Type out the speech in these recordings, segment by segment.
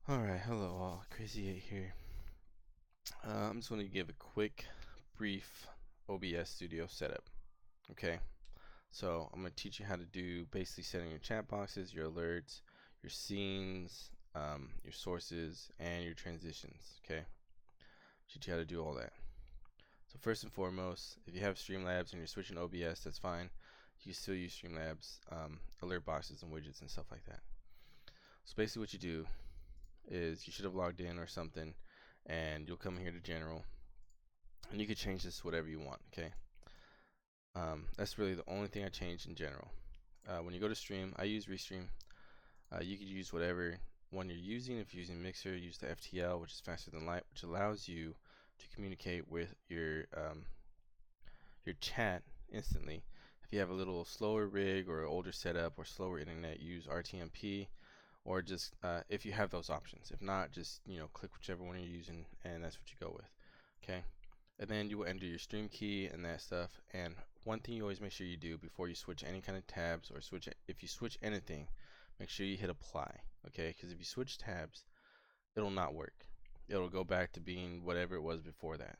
Alright, hello all, Crazy8 here. I'm just going to give a quick, brief OBS studio setup. Okay, so I'm going to teach you how to do basically setting your chat boxes, your alerts, your scenes, your sources, and your transitions. Okay, teach you how to do all that. So first and foremost, if you have Streamlabs and you're switching to OBS, that's fine. You can still use Streamlabs alert boxes and widgets and stuff like that. So basically what you do is you should have logged in or something, and you'll come here to general, and you could change this to whatever you want. Okay, that's really the only thing I changed in general. When you go to stream, I use restream. You could use whatever one you're using. If you're using Mixer, use the FTL, which is faster than light, which allows you to communicate with your chat instantly. If you have a little slower rig or older setup or slower internet, use RTMP, or just if you have those options. If not, just click whichever one you're using, and that's what you go with. Okay, and then you will enter your stream key and that stuff. And one thing you always make sure you do before you switch any kind of tabs or if you switch anything, make sure you hit apply. Okay, because if you switch tabs, it'll not work. It'll go back to being whatever it was before that.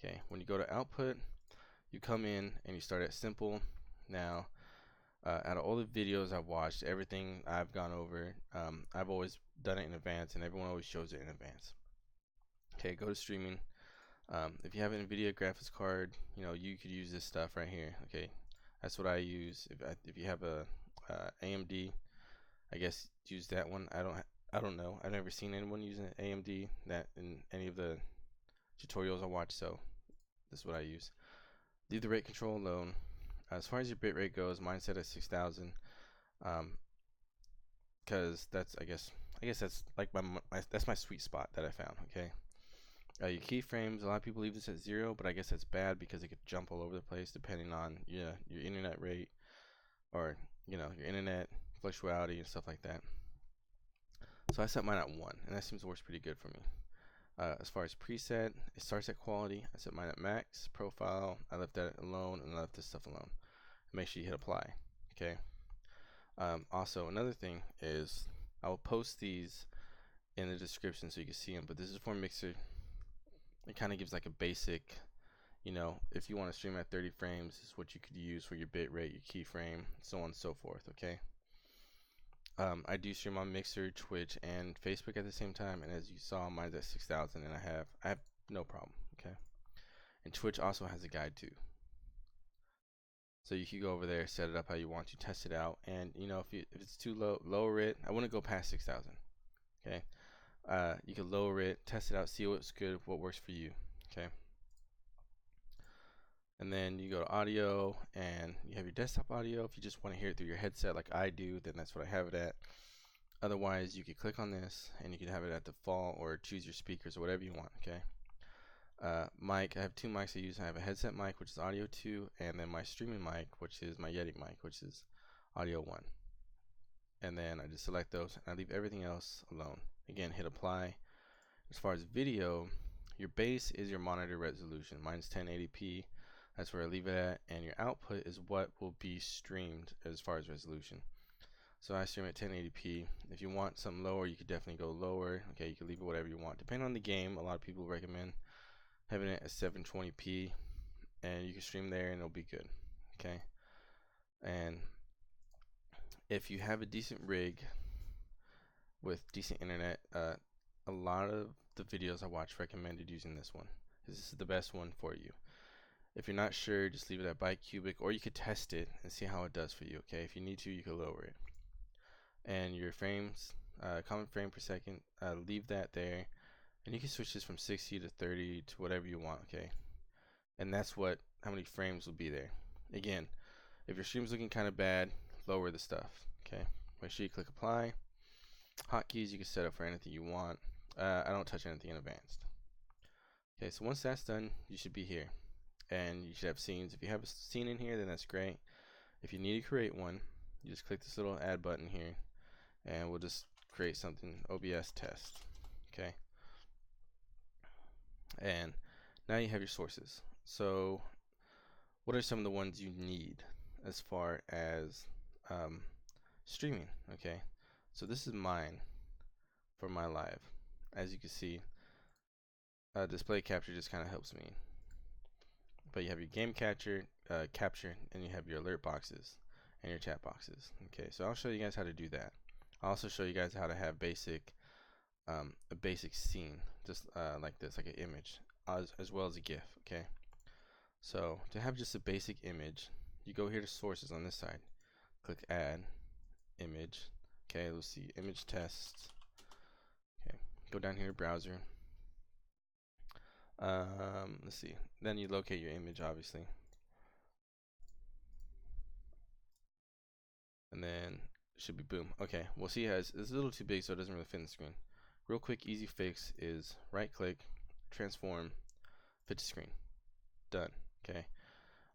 Okay, when you go to output, you come in and you start at simple. Now, out of all the videos I've watched, everything I've gone over, I've always done it in advance, and everyone always shows it in advance. Okay, go to streaming. If you have an NVIDIA graphics card, you could use this stuff right here. Okay, that's what I use. If you have a AMD, I guess use that one. I don't know. I've never seen anyone using AMD that in any of the tutorials I watch, so this is what I use. Leave the rate control alone. As far as your bitrate goes, mine's set at 6,000, because that's I guess that's like that's my sweet spot that I found. Okay, your keyframes, a lot of people leave this at 0, but I guess that's bad because it could jump all over the place depending on your internet rate, or your internet fluctuality and stuff like that. So I set mine at 1, and that seems to work pretty good for me. As far as preset, it starts at quality. I set mine at max. Profile, I left that alone, and I left this stuff alone. Make sure you hit apply. Okay. Also, another thing is I will post these in the description so you can see them. But this is for Mixer. It kind of gives like a basic, if you want to stream at 30 frames, this is what you could use for your bit rate, your keyframe, so on and so forth. Okay. I do stream on Mixer, Twitch, and Facebook at the same time, and as you saw, mine's at 6,000, and I have no problem. Okay. And Twitch also has a guide too. So you can go over there, set it up how you want to, test it out, and if it's too low, lower it. I wouldn't go past 6,000. Okay, you can lower it, test it out, see what's good, what works for you. Okay, and then you go to audio, and you have your desktop audio. If you just want to hear it through your headset, like I do, then that's what I have it at. Otherwise, you can click on this, and you can have it at default, or choose your speakers or whatever you want. Okay. Mic, I have 2 mics I use. I have a headset mic, which is audio 2, and then my streaming mic, which is my Yeti mic, which is audio 1. And then I just select those, and I leave everything else alone. Again, hit apply. As far as video, your base is your monitor resolution. Mine's 1080p. That's where I leave it at, and your output is what will be streamed as far as resolution. So I stream at 1080p. If you want something lower, you could definitely go lower. Okay, you can leave it whatever you want. Depending on the game, a lot of people recommend having it at 720p, and you can stream there and it'll be good. Okay, and if you have a decent rig with decent internet, a lot of the videos I watch recommended using this one, because this is the best one for you. If you're not sure, just leave it at bicubic, or you could test it and see how it does for you. Okay, if you need to, you can lower it. And your frames, common frame per second, leave that there, and you can switch this from 60 to 30 to whatever you want. Okay, and that's how many frames will be there. Again, if your stream's looking kind of bad, lower the stuff. Okay, make sure you click apply. Hotkeys you can set up for anything you want. I don't touch anything in advanced. Okay, so once that's done, you should be here, and you should have scenes. If you have a scene in here, then that's great. If you need to create one, you just click this little add button here, and we'll just create something. OBS test. Okay, and now you have your sources. So what are some of the ones you need as far as streaming? Okay, so this is mine. for my live. As you can see, display capture just kind of helps me. But you have your game capture, and you have your alert boxes and your chat boxes. Okay, so I'll show you guys how to do that. I'll also show you guys how to have a basic scene, just like this, like an image, as well as a GIF. Okay, so to have just a basic image, you go here to sources on this side, click add image. Okay, let's see, image test. Okay, go down here to browser. Let's see, then you locate your image, obviously, and then it should be boom. Okay, we'll see, it's a little too big, so it doesn't really fit in the screen. Real quick easy fix is right click, transform, fit to screen. Done. Okay,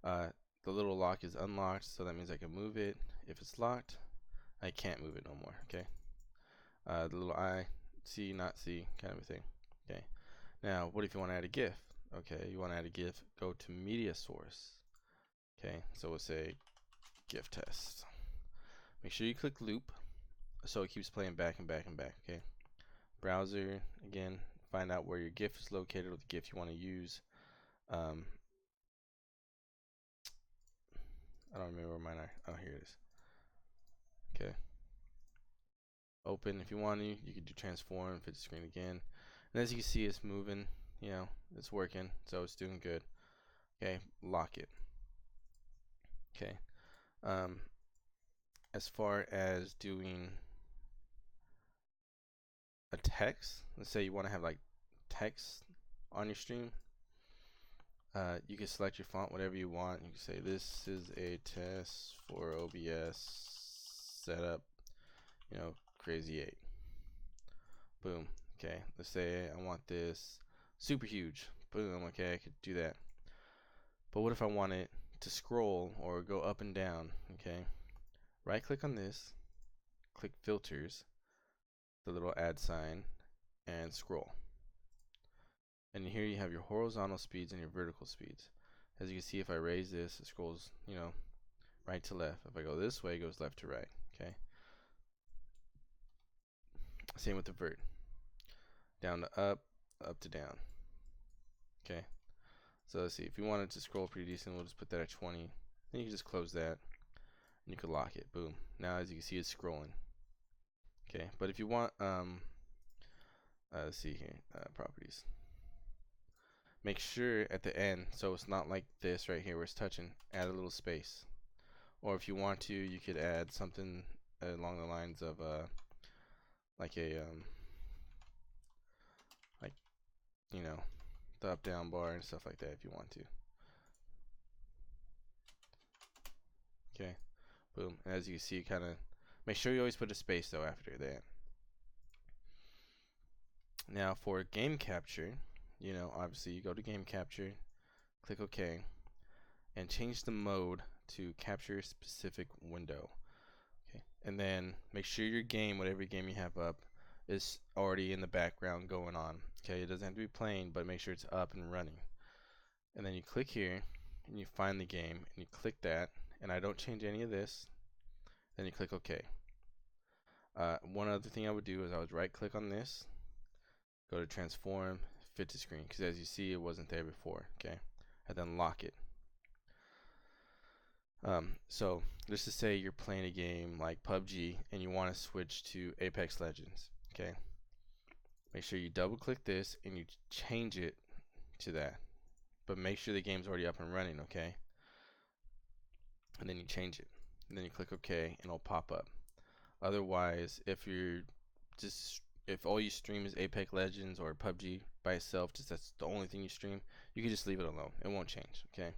the little lock is unlocked, so that means I can move it. If it's locked, I can't move it no more. Okay, the little I, see, not see, kind of a thing. Okay, now what if you want to add a GIF? Okay, you want to add a GIF, go to media source. Okay, so we'll say GIF test. Make sure you click loop so it keeps playing back and back and back. Okay, browser again, find out where your GIF is located or the GIF you want to use. I don't remember where mine are. Oh, here it is. Okay, open. If you want to, you can do transform, fit the screen again, and as you can see, it's moving. You know, it's working, so it's doing good. Okay, lock it. Okay, as far as doing a text, let's say you want to have like text on your stream, you can select your font, whatever you want. You can say this is a test for OBS setup, you know, crazy 8. Boom. Okay, let's say I want this super huge. Boom. Okay, I could do that. But what if I want it to scroll or go up and down? Okay, right click on this, click filters, the little add sign, and scroll. And here you have your horizontal speeds and your vertical speeds. As you can see, if I raise this, it scrolls, you know, right to left. If I go this way, it goes left to right. Okay, same with the vert, down to up, up to down. Okay, so let's see, if you wanted to scroll pretty decent, we'll just put that at 20. Then you can just close that and you can lock it. Boom. Now as you can see, it's scrolling. Okay, but if you want let's see here, properties, make sure at the end, so it's not like this right here where it's touching, add a little space. Or if you want to, you could add something along the lines of like a like, you know, the up down bar and stuff like that if you want to. Okay, boom. And as you can see, kind of make sure you always put a space though after that. Now for game capture, you know, obviously you go to game capture, click OK, and change the mode to capture a specific window. Okay, and then make sure your game, whatever game you have up, is already in the background going on. Okay, it doesn't have to be playing, but make sure it's up and running. And then you click here and you find the game and you click that, and I don't change any of this. Then you click OK. One other thing I would do is I would right click on this, go to transform, fit to screen, because as you see, it wasn't there before. Okay, and then lock it. So just to say you're playing a game like PUBG and you want to switch to Apex Legends. Okay, make sure you double click this and you change it to that, but make sure the game's already up and running. Okay, and then you change it, and then you click OK, and it'll pop up. Otherwise, if all you stream is Apex Legends or PUBG by itself, just that's the only thing you stream, you can just leave it alone. It won't change. Okay,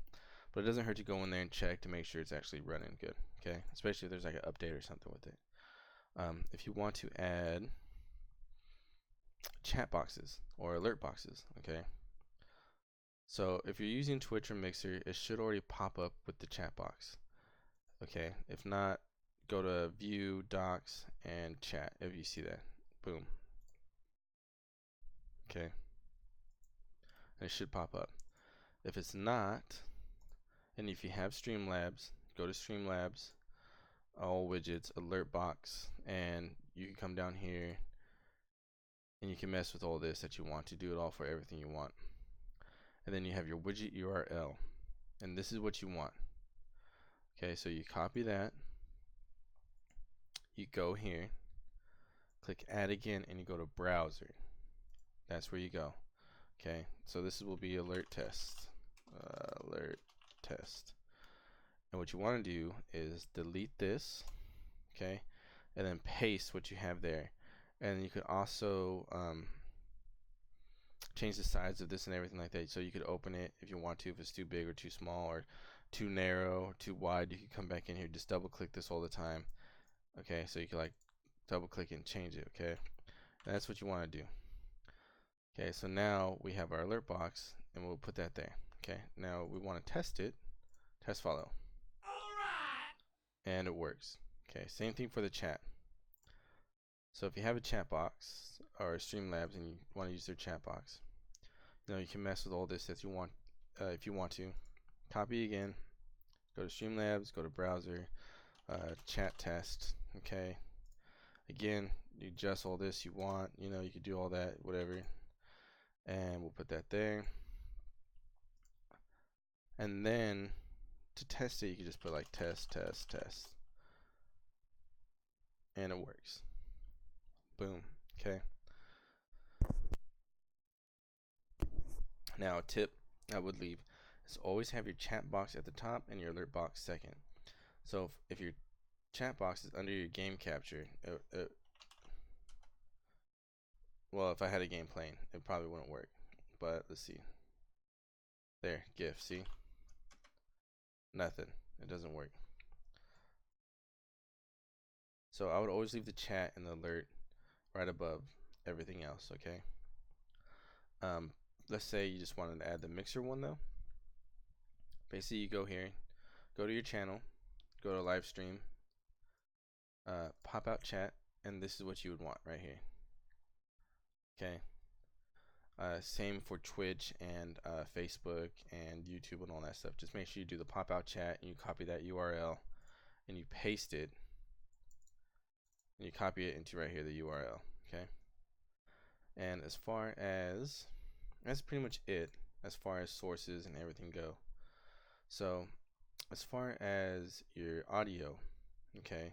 but it doesn't hurt to go in there and check to make sure it's actually running good. Okay, especially if there's like an update or something with it. If you want to add chat boxes or alert boxes, okay, so if you're using Twitch or Mixer, it should already pop up with the chat box. Okay, if not, go to view, docs, and chat if you see that. Boom. Okay, and it should pop up. If it's not, and if you have Streamlabs, go to Streamlabs, all widgets, alert box, and you can come down here and you can mess with all this that you want to do it all for everything you want. And then you have your widget URL, and this is what you want. Okay, so you copy that, you go here, click add again, and you go to browser. That's where you go. Okay, so this will be alert test. Alert test. And what you want to do is delete this, okay, and then paste what you have there. And you could also change the size of this and everything like that. So you could open it if you want to, if it's too big or too small or too narrow or too wide. You can come back in here, just double click this all the time. Okay, so you can like double click and change it. Okay, and that's what you want to do. Okay, so now we have our alert box, and we'll put that there. Okay, now we want to test it. Test follow. And it works. Okay, same thing for the chat. So if you have a chat box or Streamlabs and you want to use their chat box, you can mess with all this if you want. If you want to, copy again. Go to Streamlabs. Go to browser. Chat test. Okay. Again, you adjust all this you want. You could do all that, whatever. And we'll put that there. And then to test it, you can just put like test, test, test. And it works. Boom. Okay. Now a tip I would leave is always have your chat box at the top and your alert box second. So if your chat box is under your game capture, well, if I had a game playing, it probably wouldn't work. But let's see. There, GIF, see? Nothing. It doesn't work. So I would always leave the chat and the alert right above everything else, okay? Let's say you just wanted to add the mixer one though. Basically, you go here, go to your channel, go to live stream, pop out chat, and this is what you would want right here. Okay. Same for Twitch and Facebook and YouTube and all that stuff. Just make sure you do the pop out chat and you copy that URL and you paste it and you copy it into right here, the URL. Okay. And as far as that's pretty much it as far as sources and everything go. So as far as your audio, okay,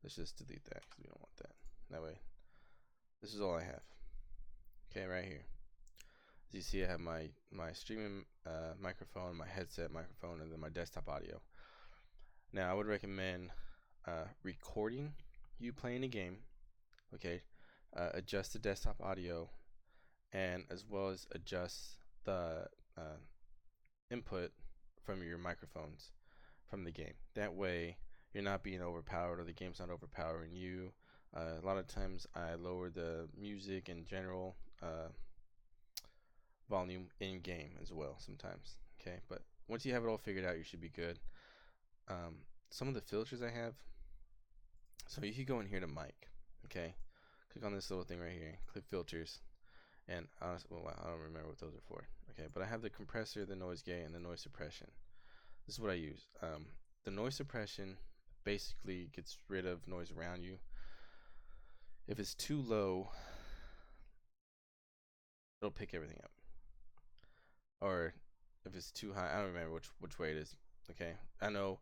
let's just delete that because we don't want that. That way, this is all I have. Okay, right here. As you see, I have my streaming microphone, my headset microphone, and then my desktop audio. Now, I would recommend recording you playing a game. Okay, adjust the desktop audio, and as well as adjust the input from your microphones from the game. That way, you're not being overpowered or the game's not overpowering you. A lot of times, I lower the music in general volume in game as well sometimes. Okay, but once you have it all figured out, you should be good. Some of the filters I have, so you could go in here to mic. Okay, click on this little thing right here, click filters, and honestly, well, I don't remember what those are for. Okay, but I have the compressor, the noise gate, and the noise suppression. This is what I use. The noise suppression basically gets rid of noise around you. If it's too low, it'll pick everything up. Or if it's too high, I don't remember which way it is. Okay, I know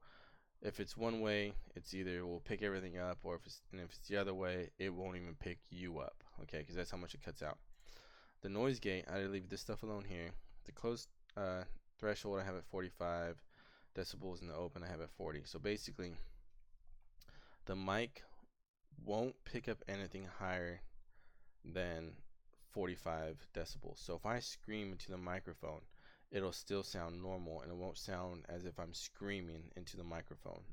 if it's one way, it's either will pick everything up, or if it's the other way, it won't even pick you up. Okay, because that's how much it cuts out. The noise gate, I leave this stuff alone here. The closed threshold, I have at 45 decibels, and the open, I have at 40. So basically, the mic won't pick up anything higher than 45 decibels. So if I scream into the microphone, it'll still sound normal, and it won't sound as if I'm screaming into the microphone.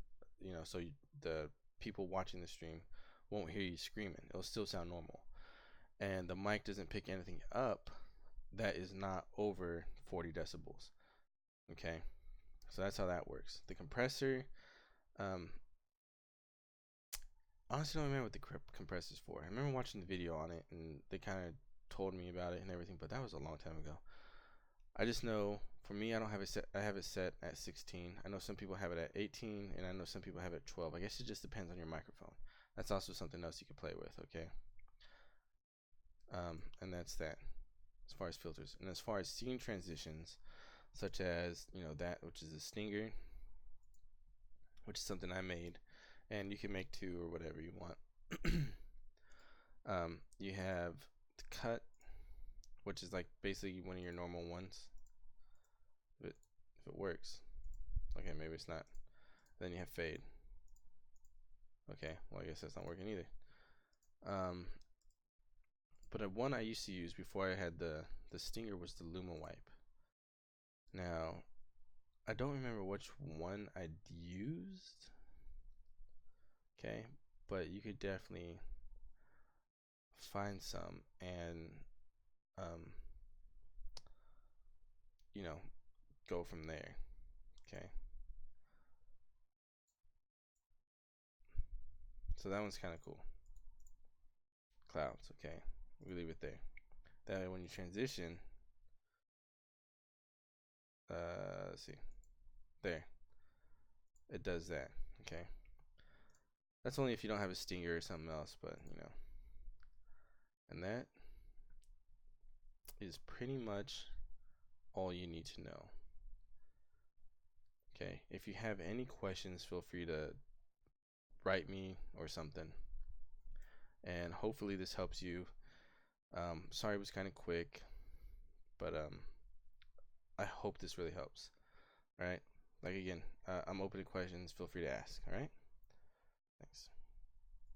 So the people watching the stream won't hear you screaming. It'll still sound normal. And the mic doesn't pick anything up that is not over 40 decibels. Okay, so that's how that works. The compressor, honestly don't remember what the compressor is for. I remember watching the video on it, and they kind of told me about it and everything, but that was a long time ago. I just know, for me, I don't have it set. I have it set at 16. I know some people have it at 18, and I know some people have it at 12. I guess it just depends on your microphone. That's also something else you can play with. Okay. And that's that as far as filters. And as far as scene transitions, such as, you know, that which is a stinger, which is something I made, and you can make two or whatever you want. You have the cut, which is like basically one of your normal ones. If it works. Okay, maybe it's not. Then you have fade. Okay, well, I guess that's not working either. But one I used to use before I had the stinger was the Luma wipe. Now, I don't remember which one I'd used. Okay, but you could definitely find some and you know, go from there. Okay, so that one's kind of cool. Clouds. Okay, we leave it there. That way when you transition, let's see, there, it does that. Okay, that's only if you don't have a stinger or something else, but you know. And that is pretty much all you need to know. Okay, if you have any questions, feel free to write me or something, and hopefully this helps you. Sorry it was kind of quick, but I hope this really helps. All right, like again, I'm open to questions, feel free to ask. All right, thanks.